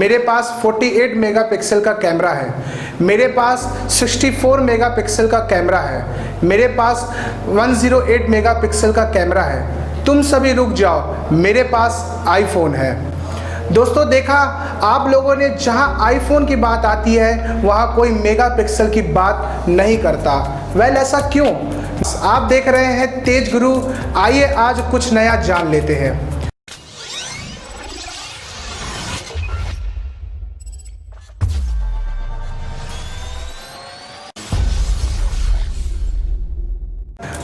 मेरे पास 48 मेगापिक्सल का कैमरा है, मेरे पास 64 मेगापिक्सल का कैमरा है, मेरे पास 108 मेगापिक्सल का कैमरा है। तुम सभी रुक जाओ, मेरे पास आईफोन है। दोस्तों देखा, आप लोगों ने जहां आईफोन की बात आती है वहां कोई मेगापिक्सल की बात नहीं करता। वेल ऐसा क्यों? आप देख रहे हैं तेज गुरु। आइए आज कुछ नया जान लेते हैं।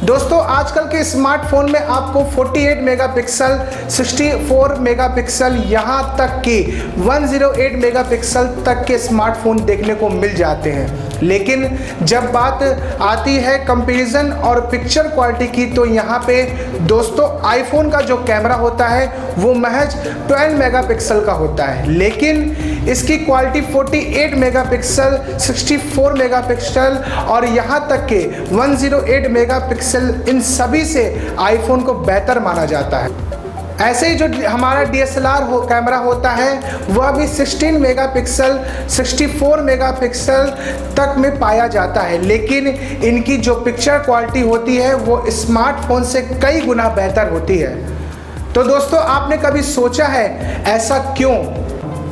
दोस्तों आजकल के स्मार्टफोन में आपको 48 मेगापिक्सल, 64 मेगापिक्सल, यहाँ तक कि 108 मेगापिक्सल तक के स्मार्टफोन देखने को मिल जाते हैं। लेकिन जब बात आती है कंपैरिजन और पिक्चर क्वालिटी की, तो यहाँ पे दोस्तों आईफोन का जो कैमरा होता है वो महज 12 मेगापिक्सल का होता है, लेकिन इसकी क्वालिटी 48 मेगापिक्सल, 64 मेगापिक्सल और यहाँ तक कि 108 मेगापिक्सल, इन सभी से आईफोन को बेहतर माना जाता है। ऐसे ही जो हमारा DSLR कैमरा होता है वह भी 16 मेगापिक्सल, 64 मेगापिक्सल तक में पाया जाता है, लेकिन इनकी जो पिक्चर क्वालिटी होती है वो स्मार्टफोन से कई गुना बेहतर होती है। तो दोस्तों आपने कभी सोचा है ऐसा क्यों?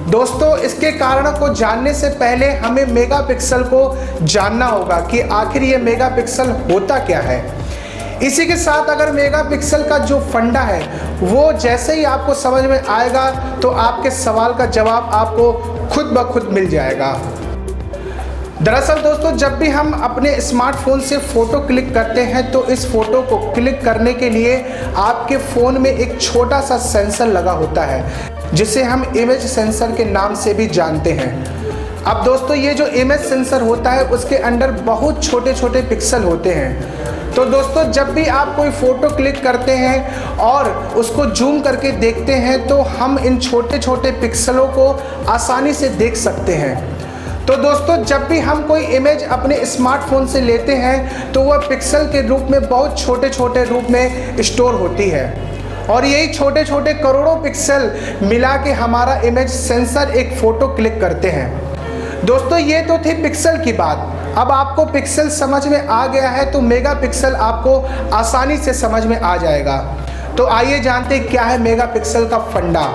दोस्तों इसके कारणों को जानने से पहले हमें मेगापिक्सल को जानना होगा कि आखिर ये मेगापिक्सल होता क्या है। इसी के साथ अगर मेगापिक्सल का जो फंडा है वो जैसे ही आपको समझ में आएगा तो आपके सवाल का जवाब आपको खुद ब खुद मिल जाएगा। दरअसल दोस्तों जब भी हम अपने स्मार्टफोन से फ़ोटो क्लिक करते हैं तो इस फ़ोटो को क्लिक करने के लिए आपके फ़ोन में एक छोटा सा सेंसर लगा होता है जिसे हम इमेज सेंसर के नाम से भी जानते हैं। अब दोस्तों ये जो इमेज सेंसर होता है उसके अंदर बहुत छोटे छोटे पिक्सल होते हैं। तो दोस्तों जब भी आप कोई फ़ोटो क्लिक करते हैं और उसको जूम करके देखते हैं तो हम इन छोटे छोटे पिक्सलों को आसानी से देख सकते हैं। तो दोस्तों जब भी हम कोई इमेज अपने स्मार्टफोन से लेते हैं तो वह पिक्सल के रूप में बहुत छोटे छोटे रूप में स्टोर होती है और यही छोटे छोटे करोड़ों पिक्सल मिला के हमारा इमेज सेंसर एक फ़ोटो क्लिक करते हैं। दोस्तों ये तो थी पिक्सल की बात। अब आपको पिक्सल समझ में आ गया है तो मेगापिक्सल आपको आसानी से समझ में आ जाएगा। तो आइए जानते हैं क्या है मेगापिक्सल का फंडा।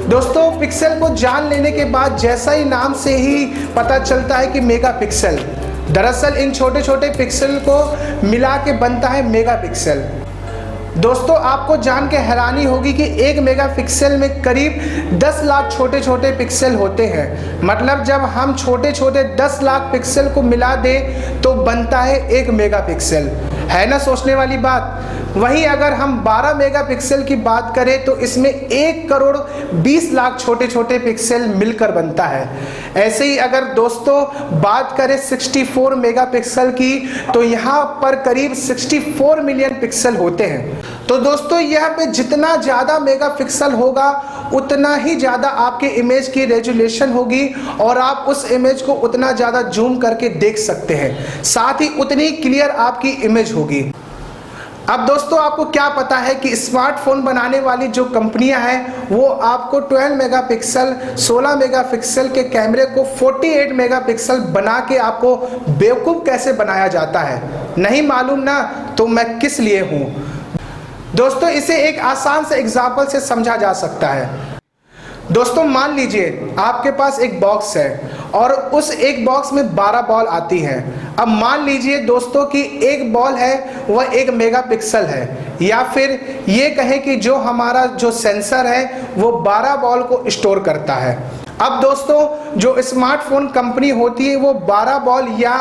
दोस्तों पिक्सल को जान लेने के बाद जैसा ही नाम से ही पता चलता है कि मेगापिक्सल, दरअसल इन छोटे छोटे पिक्सल को मिला के बनता है मेगापिक्सल। दोस्तों आपको जान के हैरानी होगी कि 1 मेगापिक्सल में करीब 10 लाख छोटे छोटे पिक्सल होते हैं। मतलब जब हम छोटे छोटे 10 लाख पिक्सल को मिला दें तो बनता है 1 मेगापिक्सल। है ना सोचने वाली बात। वहीं अगर हम 12 मेगापिक्सल की बात करें तो इसमें 1 करोड़ 20 लाख छोटे छोटे पिक्सल मिलकर बनता है। ऐसे ही अगर दोस्तों बात करें 64 मेगापिक्सल की तो यहाँ पर करीब 64 मिलियन पिक्सल होते हैं। तो दोस्तों यहाँ पे जितना ज़्यादा मेगापिक्सल होगा उतना ही ज़्यादा आपके इमेज की रेजोल्यूशन होगी और आप उस इमेज को उतना ज़्यादा जूम करके देख सकते हैं, साथ ही उतनी क्लियर आपकी इमेज होगी। अब दोस्तों आपको क्या पता है कि स्मार्टफोन बनाने वाली जो कंपनियां हैं वो आपको 12 मेगापिक्सल, 16 मेगापिक्सल के कैमरे को 48 मेगापिक्सल बना के आपको बेवकूफ़ कैसे बनाया जाता है? नहीं मालूम ना? तो मैं किस लिए हूँ। दोस्तों इसे एक आसान से एग्जाम्पल से समझा जा सकता है। दोस्तों मान लीजिए आपके पास एक बॉक्स है और उस एक बॉक्स में 12 बॉल आती हैं। अब मान लीजिए दोस्तों कि एक बॉल है वह 1 मेगापिक्सल है, या फिर ये कहें कि जो हमारा जो सेंसर है वो 12 बॉल को स्टोर करता है। अब दोस्तों जो स्मार्टफोन कंपनी होती है वो 12 बॉल या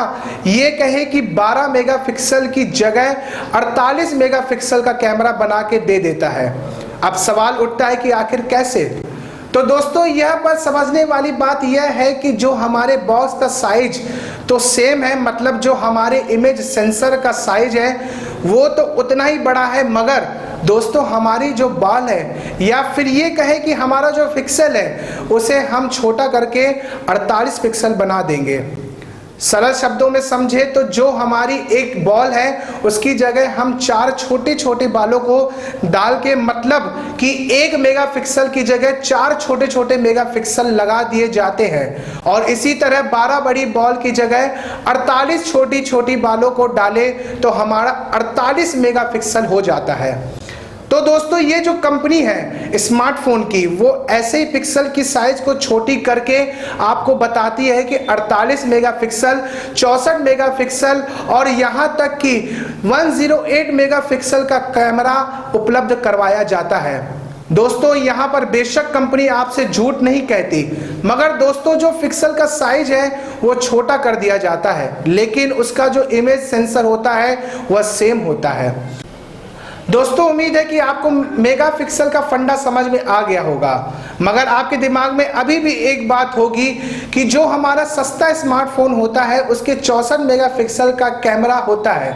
ये कहे कि 12 मेगापिक्सल की जगह 48 मेगापिक्सल का कैमरा बना के दे देता है। अब सवाल उठता है कि आखिर कैसे? तो दोस्तों यह पर समझने वाली बात यह है कि जो हमारे बॉक्स का साइज तो सेम है, मतलब जो हमारे इमेज सेंसर का साइज है वो तो उतना ही बड़ा है, मगर दोस्तों हमारी जो बॉल है या फिर ये कहे कि हमारा जो पिक्सल है उसे हम छोटा करके 48 पिक्सल बना देंगे। सरल शब्दों में समझे तो जो हमारी एक बॉल है उसकी जगह हम 4 छोटे छोटे बालों को डाल के, मतलब कि 1 मेगापिक्सल की जगह 4 छोटे छोटे मेगापिक्सल लगा दिए जाते हैं। और इसी तरह 12 बड़ी बॉल की जगह 48 छोटी छोटी बालों को डाले तो हमारा 48 मेगापिक्सल हो जाता है। तो दोस्तों ये जो कंपनी है स्मार्टफोन की, वो ऐसे ही पिक्सल की साइज को छोटी करके आपको बताती है कि 48 मेगापिक्सल, 64 मेगापिक्सल और यहां तक कि 108 मेगापिक्सल का कैमरा उपलब्ध करवाया जाता है। दोस्तों यहां पर बेशक कंपनी आपसे झूठ नहीं कहती, मगर दोस्तों जो पिक्सल का साइज है वो छोटा कर दिया जाता है, लेकिन उसका जो इमेज सेंसर होता है वह सेम होता है। दोस्तों उम्मीद है कि आपको मेगापिक्सल का फंडा समझ में आ गया होगा, मगर आपके दिमाग में अभी भी एक बात होगी कि जो हमारा सस्ता स्मार्टफोन होता है उसके 64 मेगापिक्सल का कैमरा होता है,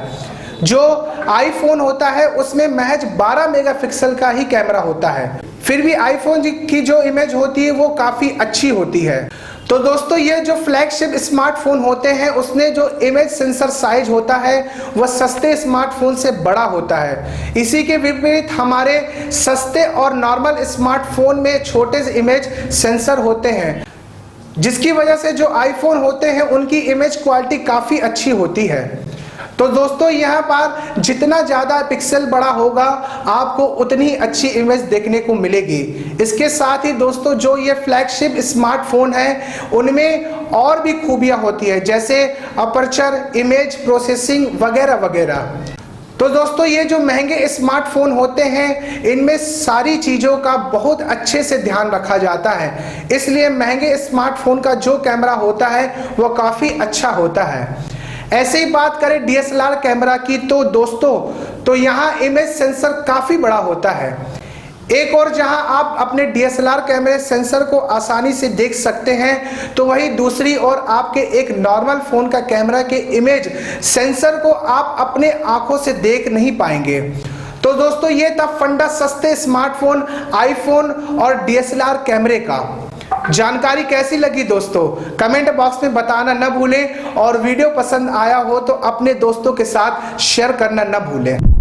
जो आईफोन होता है उसमें महज 12 मेगापिक्सल का ही कैमरा होता है। फिर भी आईफोन की जो इमेज होती है वो काफ़ी अच्छी होती है। तो दोस्तों ये जो फ्लैगशिप स्मार्टफोन होते हैं उसमें जो इमेज सेंसर साइज होता है वह सस्ते स्मार्टफोन से बड़ा होता है। इसी के विपरीत हमारे सस्ते और नॉर्मल स्मार्टफोन में छोटे इमेज सेंसर होते हैं, जिसकी वजह से जो आईफोन होते हैं उनकी इमेज क्वालिटी काफ़ी अच्छी होती है। तो दोस्तों यहाँ पर जितना ज़्यादा पिक्सल बड़ा होगा आपको उतनी अच्छी इमेज देखने को मिलेगी। इसके साथ ही दोस्तों जो ये फ्लैगशिप स्मार्टफोन है उनमें और भी खूबियाँ होती है, जैसे अपर्चर, इमेज प्रोसेसिंग वगैरह वगैरह। तो दोस्तों ये जो महंगे स्मार्टफोन होते हैं इनमें सारी चीज़ों का बहुत अच्छे से ध्यान रखा जाता है, इसलिए महंगे स्मार्टफोन का जो कैमरा होता है वह काफ़ी अच्छा होता है। ऐसे ही बात करें डीएसएलआर कैमरा की तो दोस्तों तो यहाँ इमेज सेंसर काफ़ी बड़ा होता है। एक और जहां आप अपने डीएसएलआर कैमरे सेंसर को आसानी से देख सकते हैं तो वही दूसरी ओर आपके एक नॉर्मल फ़ोन का कैमरा के इमेज सेंसर को आप अपने आंखों से देख नहीं पाएंगे। तो दोस्तों ये था फंडा सस्ते स्मार्टफोन, आईफोन और डीएसएलआर कैमरे का। जानकारी कैसी लगी दोस्तों कमेंट बॉक्स में बताना न भूलें, और वीडियो पसंद आया हो तो अपने दोस्तों के साथ शेयर करना न भूलें।